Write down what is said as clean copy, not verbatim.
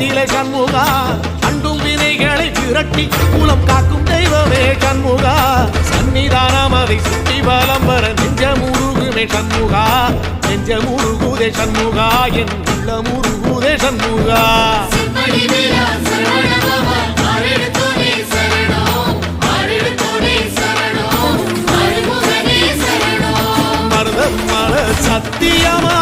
குலத்திலே சண்முகா அண்டும் வினைகளை விரட்டி குலம் காக்கும் தெய்வமே சண்முகா சன்னிதானம் அதை சுற்றி பலம் வர நெஞ்சமுருகுமே சண்முகா நெஞ்சமுருகுதே சண்முகா என் உள்ளமுருகுதே சண்முகா மருதம் மல சத்தியமா